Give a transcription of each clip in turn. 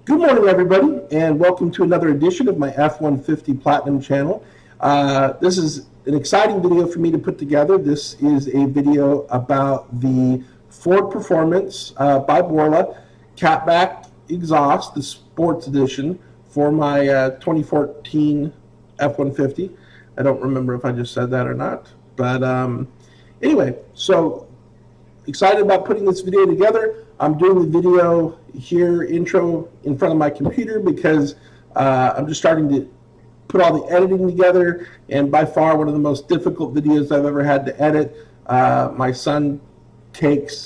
Good morning, everybody, and welcome to another edition of my F-150 Platinum channel. This is an exciting video for me to put together. This is a video about the Ford Performance by Borla catback exhaust, the sports edition, for my 2014 F-150. I don't remember if I just said that or not, but anyway, so excited about putting this video together. I'm doing the video here intro in front of my computer because I'm just starting to put all the editing together, and by far one of the most difficult videos I've ever had to edit. My son takes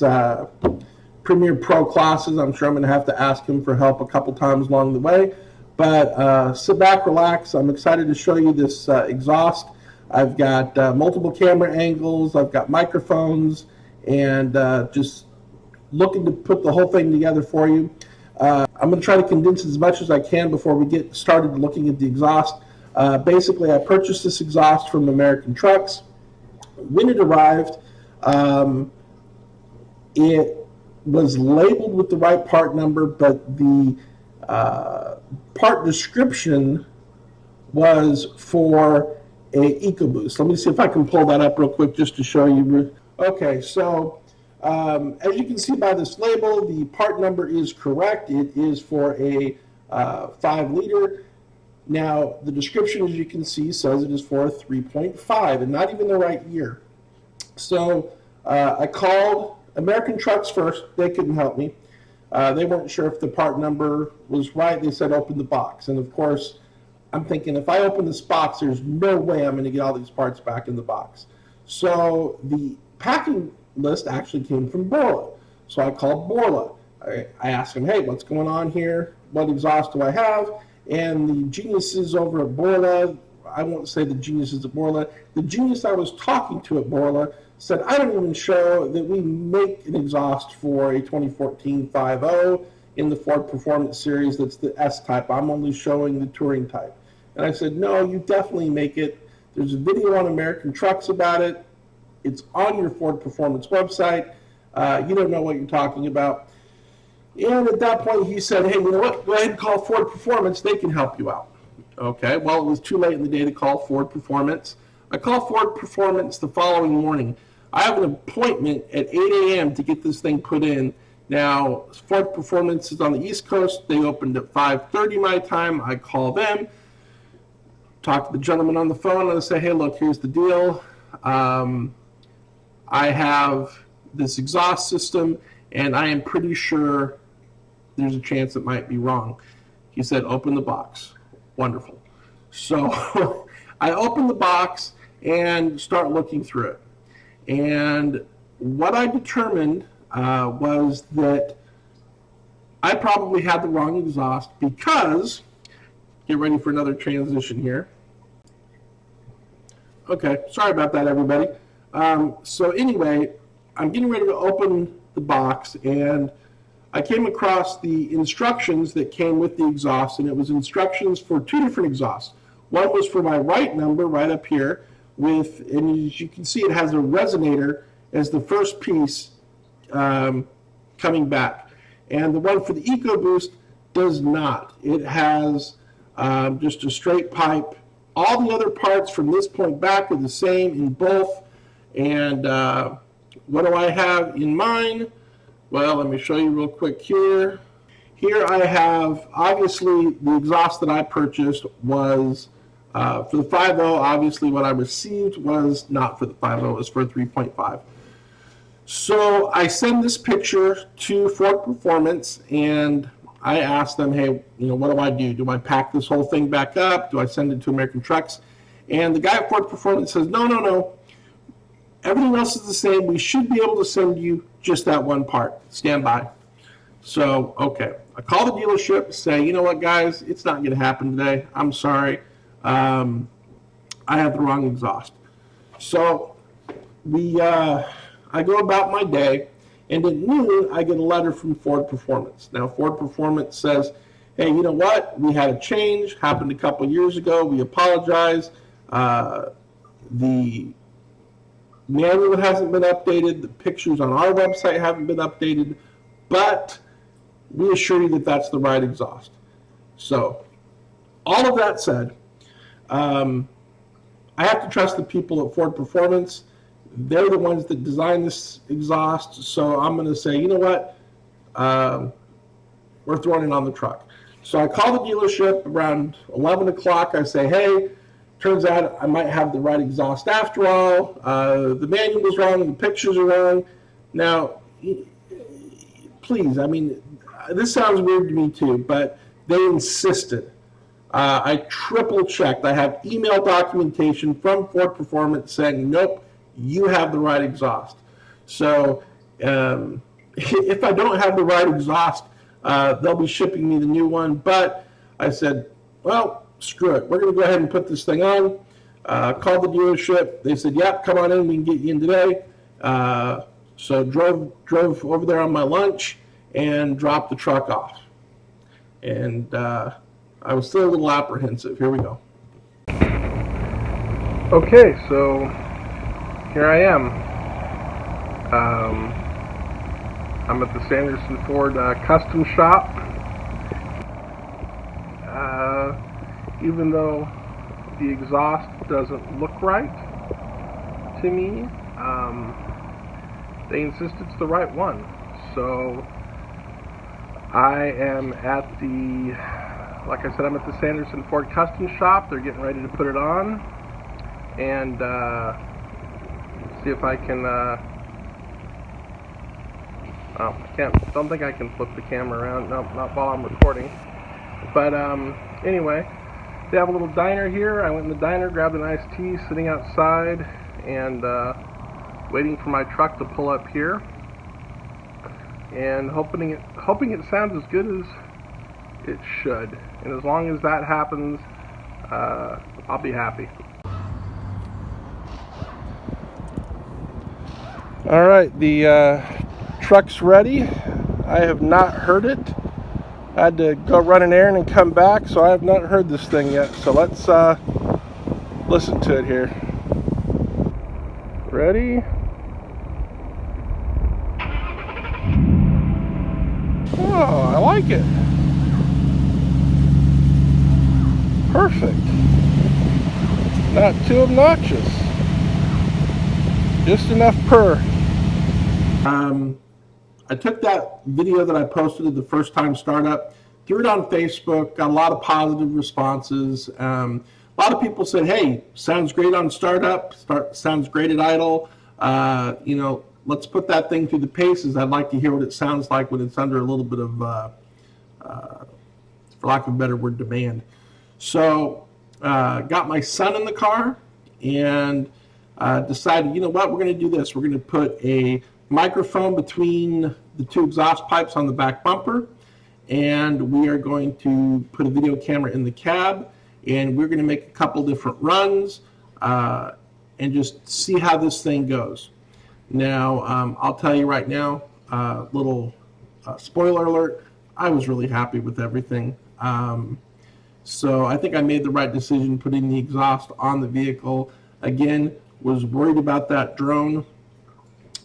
Premiere Pro classes. I'm sure I'm going to have to ask him for help a couple times along the way, but sit back, relax. I'm excited to show you this exhaust. I've got multiple camera angles, I've got microphones, and just looking to put the whole thing together for you. I'm going to try to condense as much as I can before we get started looking at the exhaust. Basically, I purchased this exhaust from American Trucks. When it arrived, it was labeled with the right part number, but the part description was for a EcoBoost. Let me see if I can pull that up real quick just to show you. Okay, so as you can see by this label, the part number is correct. It is for a 5-liter. Now, the description, as you can see, says it is for a 3.5 and not even the right year. So I called American Trucks first. They couldn't help me. They weren't sure if the part number was right. They said open the box. And of course, I'm thinking if I open this box, there's no way I'm going to get all these parts back in the box. So the packing list actually came from Borla. So I called Borla. I asked them, hey, what's going on here? What exhaust do I have? And the geniuses over at Borla, I won't say the geniuses at Borla, the genius I was talking to at Borla said, I don't even show that we make an exhaust for a 2014 5.0 in the Ford Performance series that's the S-type. I'm only showing the Touring type. And I said, no, you definitely make it. There's a video on American Trucks about it. It's on your Ford Performance website. You don't know what you're talking about. And at that point, he said, hey, you know what? Go ahead and call Ford Performance. They can help you out. Okay, well, it was too late in the day to call Ford Performance. I called Ford Performance the following morning. I have an appointment at 8 a.m. to get this thing put in. Now, Ford Performance is on the East Coast. They opened at 5:30 my time. I call them, talk to the gentleman on the phone, and I say, hey, look, here's the deal. I have this exhaust system, and I am pretty sure there's a chance it might be wrong. He said, open the box. Wonderful. So I open the box and start looking through it. And what I determined was that I probably had the wrong exhaust because, get ready for another transition here. Okay, sorry about that, everybody. So anyway, I'm getting ready to open the box, and I came across the instructions that came with the exhaust, and it was instructions for two different exhausts. One was for my right number right up here with, and as you can see, it has a resonator as the first piece coming back. And the one for the EcoBoost does not. It has just a straight pipe. All the other parts from this point back are the same in both. And what do I have in mine? Well, let me show you real quick here. Here I have, obviously, the exhaust that I purchased was for the 5.0. Obviously, what I received was not for the 5.0, it was for 3.5. So I send this picture to Ford Performance, and I asked them, hey, what do I do? Do I pack this whole thing back up? Do I send it to American Trucks? And the guy at Ford Performance says, no. Everything else is the same. We should be able to send you just that one part. Stand by. So, okay. I call the dealership, say, you know what, guys? It's not going to happen today. I'm sorry. I have the wrong exhaust. So, I go about my day, and at noon, I get a letter from Ford Performance. Now, Ford Performance says, hey, you know what? We had a change. Happened a couple years ago. We apologize. The manual hasn't been updated. The pictures on our website haven't been updated. But we assure you that that's the right exhaust. So, all of that said, I have to trust the people at Ford Performance. They're the ones that designed this exhaust, so I'm going to say, you know what, we're throwing it on the truck. So I call the dealership around 11 o'clock. I say, hey, turns out I might have the right exhaust after all. The manual was wrong, the pictures are wrong. Now, please, I mean, this sounds weird to me too, but they insisted. I triple checked. I have email documentation from Ford Performance saying, nope, you have the right exhaust. So if I don't have the right exhaust, they'll be shipping me the new one. But I said, well, screw it. We're going to go ahead and put this thing on. Called the dealership. They said, yep, come on in. We can get you in today. So drove over there on my lunch and dropped the truck off. And I was still a little apprehensive. Here we go. Okay, so here I am. I'm at the Sanderson Ford custom shop. Even though the exhaust doesn't look right to me, they insist it's the right one. So I am at like I said, I'm at the Sanderson Ford custom shop. They're getting ready to put it on, and see if I can. Don't think I can flip the camera around. No, not while I'm recording. But anyway, they have a little diner here. I went in the diner, grabbed an iced tea, sitting outside, and waiting for my truck to pull up here, and hoping it sounds as good as it should. And as long as that happens, I'll be happy. All right, the truck's ready. I have not heard it. I had to go run an errand and come back, so I have not heard this thing yet. So let's listen to it here. Ready? Oh, I like it. Perfect. Not too obnoxious. Just enough purr. I took that video that I posted the first time startup, threw it on Facebook, got a lot of positive responses. A lot of people said, hey, sounds great on startup, sounds great at idle. Let's put that thing through the paces. I'd like to hear what it sounds like when it's under a little bit of, for lack of a better word, demand. So got my son in the car and decided, you know what, we're going to do this. We're going to put a microphone between the two exhaust pipes on the back bumper, and we are going to put a video camera in the cab, and we're going to make a couple different runs and just see how this thing goes. Now, I'll tell you right now, little spoiler alert, I was really happy with everything. So I think I made the right decision putting the exhaust on the vehicle. Again, was worried about that drone,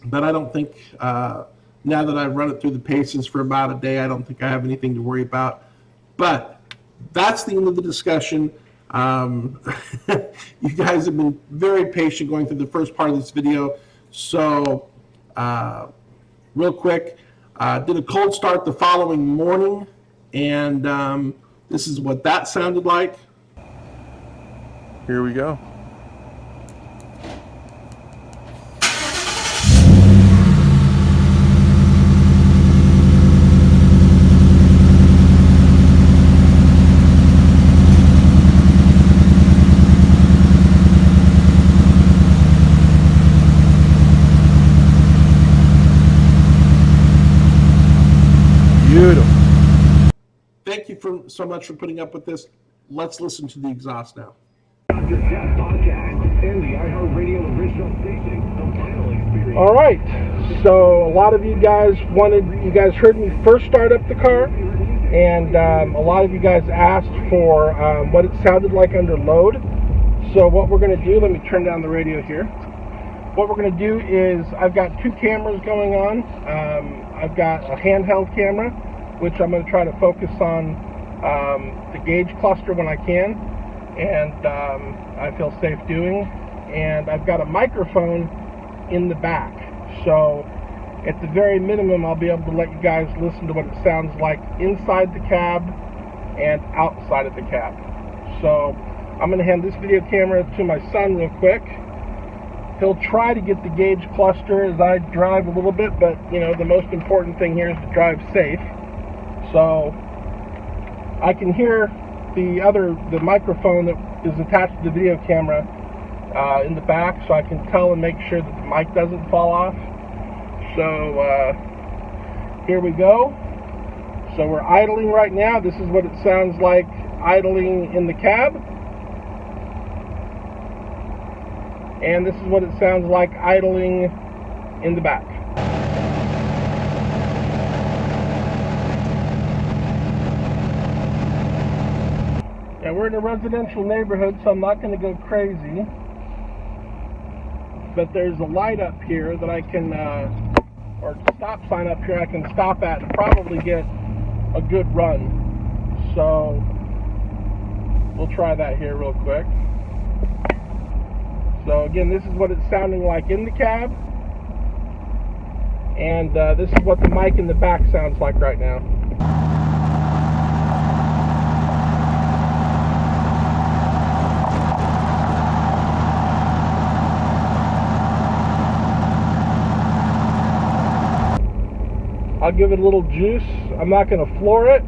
but I don't think, now that I've run it through the paces for about a day, I don't think I have anything to worry about. But that's the end of the discussion. You guys have been very patient going through the first part of this video. So real quick, did a cold start the following morning, and this is what that sounded like. Here we go. Beautiful. Thank you so much for putting up with this. Let's listen to the exhaust now. All right, so a lot of you guys heard me first start up the car, and a lot of you guys asked for what it sounded like under load. So what we're going to do, let me turn down the radio here. What we're going to do is, I've got two cameras going on. I've got a handheld camera, which I'm going to try to focus on the gauge cluster when I can, and I feel safe doing. And I've got a microphone in the back, so at the very minimum I'll be able to let you guys listen to what it sounds like inside the cab and outside of the cab. So I'm going to hand this video camera to my son real quick. He'll try to get the gauge cluster as I drive a little bit, but you know, the most important thing here is to drive safe. So I can hear the microphone that is attached to the video camera in the back, so I can tell and make sure that the mic doesn't fall off. So here we go. So we're idling right now. This is what it sounds like idling in the cab. And this is what it sounds like idling in the back. Yeah, we're in a residential neighborhood, so I'm not going to go crazy. But there's a light up here that I can, or stop sign up here I can stop at and probably get a good run. So we'll try that here real quick. So again, this is what it's sounding like in the cab, and this is what the mic in the back sounds like right now. I'll give it a little juice. I'm not going to floor it,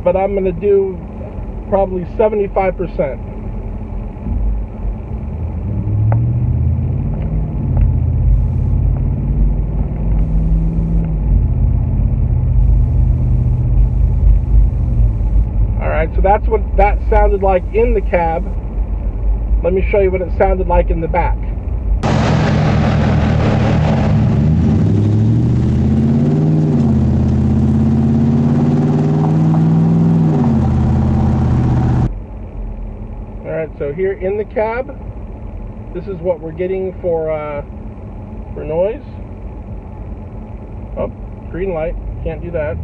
but I'm going to do probably 75%. So that's what that sounded like in the cab. Let me show you what it sounded like in the back. Alright, so here in the cab, this is what we're getting for noise. Oh, green light, can't do that.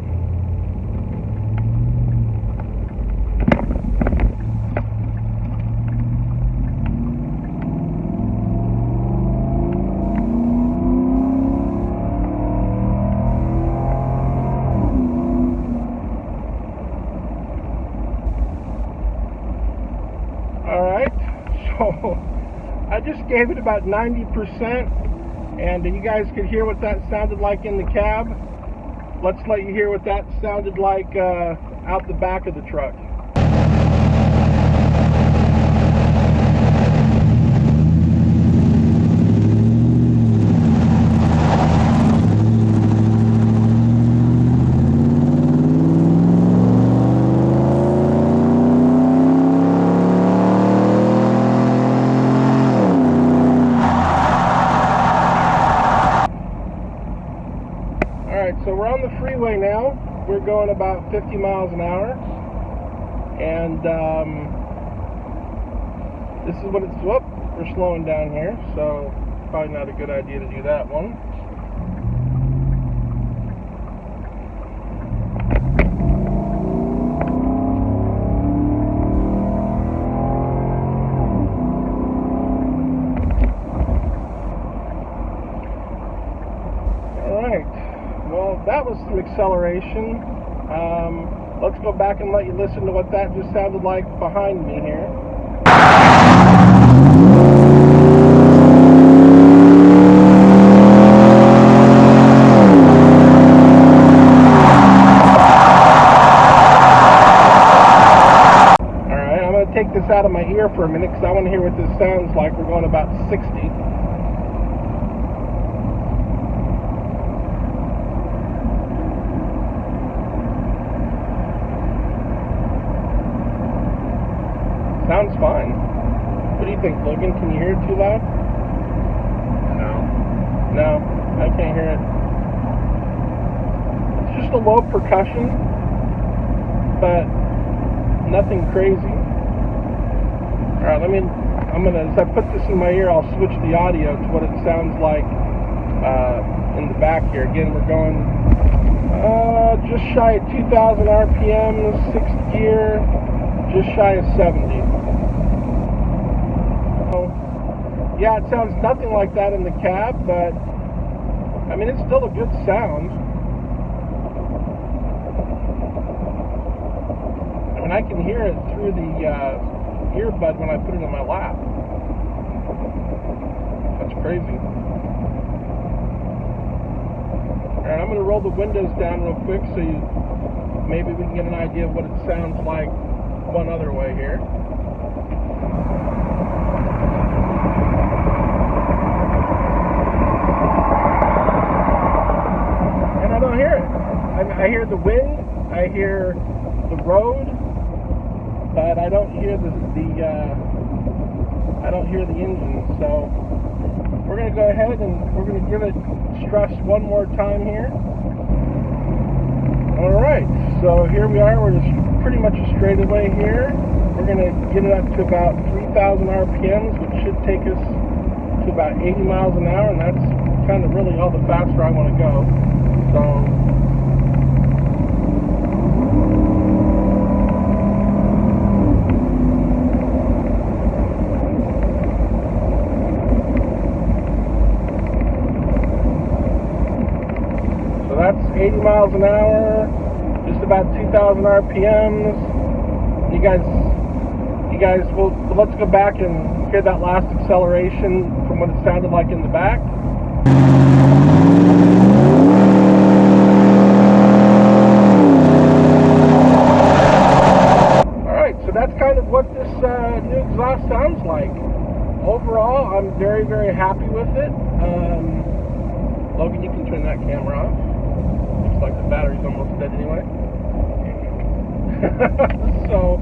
I just gave it about 90%, and you guys could hear what that sounded like in the cab. Let's let you hear what that sounded like out the back of the truck. So we're on the freeway now. We're going about 50 miles an hour, and this is what it's. Whoop, we're slowing down here, so probably not a good idea to do that one. Well, that was some acceleration. Let's go back and let you listen to what that just sounded like behind me here. Alright, I'm going to take this out of my ear for a minute because I want to hear what this sounds like. We're going about 60. Sounds fine. What do you think, Logan? Can you hear it too loud? No, I can't hear it. It's just a low percussion, but nothing crazy. Alright, as I put this in my ear, I'll switch the audio to what it sounds like in the back here. Again, we're going Just shy of 2,000 RPM, 6th gear, just shy of 70. So, yeah, it sounds nothing like that in the cab, but I mean, it's still a good sound. I mean, I can hear it through the earbud when I put it in my lap. That's crazy. Alright, I'm going to roll the windows down real quick so maybe we can get an idea of what it sounds like one other way here. And I don't hear it. I hear the wind, I hear the road, but I don't hear the engine. So we're going to go ahead and we're going to give it stress one more time here. Alright, so here we are. We're just pretty much a straightaway here. We're going to get it up to about 3,000 RPMs, which should take us to about 80 miles an hour, and that's kind of really all the faster I want to go. So that's 80 miles an hour, just about 2,000 RPMs. You guys, well, let's go back and hear that last acceleration from what it sounded like in the back. Alright, so that's kind of what this new exhaust sounds like. Overall, I'm very, very happy with it. Logan, you can turn that camera off. Looks like the battery's almost dead anyway. So,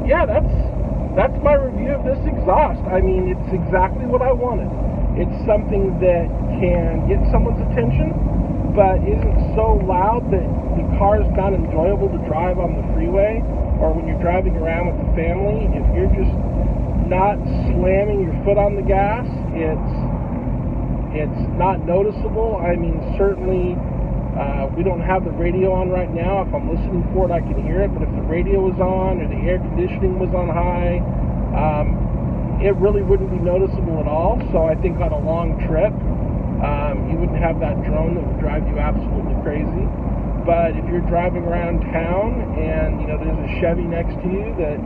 yeah, that's my review of this exhaust. I mean, it's exactly what I wanted. It's something that can get someone's attention, but isn't so loud that the car is not enjoyable to drive on the freeway or when you're driving around with the family. If you're just not slamming your foot on the gas, it's not noticeable. I mean, certainly we don't have the radio on right now. If I'm listening for it, I can hear it, but if the radio was on or the air conditioning was on high, it really wouldn't be noticeable at all. So I think on a long trip, you wouldn't have that drone that would drive you absolutely crazy. But if you're driving around town and there's a Chevy next to you that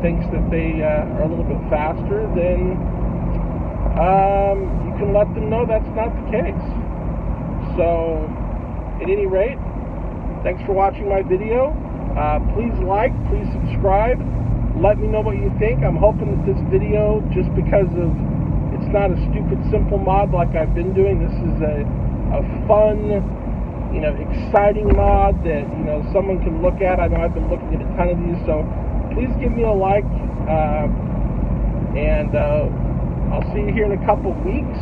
thinks that they are a little bit faster, then you can let them know that's not the case. So at any rate, thanks for watching my video. Please like, please subscribe. Let me know what you think. I'm hoping that this video, just because of it's not a stupid simple mod like I've been doing, this is a fun, exciting mod that someone can look at. I know I've been looking at a ton of these, so please give me a like, and I'll see you here in a couple weeks,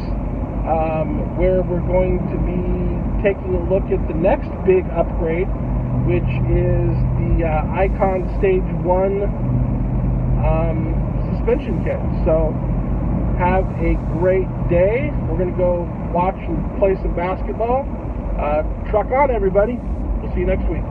where we're going to be taking a look at the next big upgrade, which is the Icon Stage 1 suspension kit. So have a great day. We're going to go watch and play some basketball. Truck on, everybody. We'll see you next week.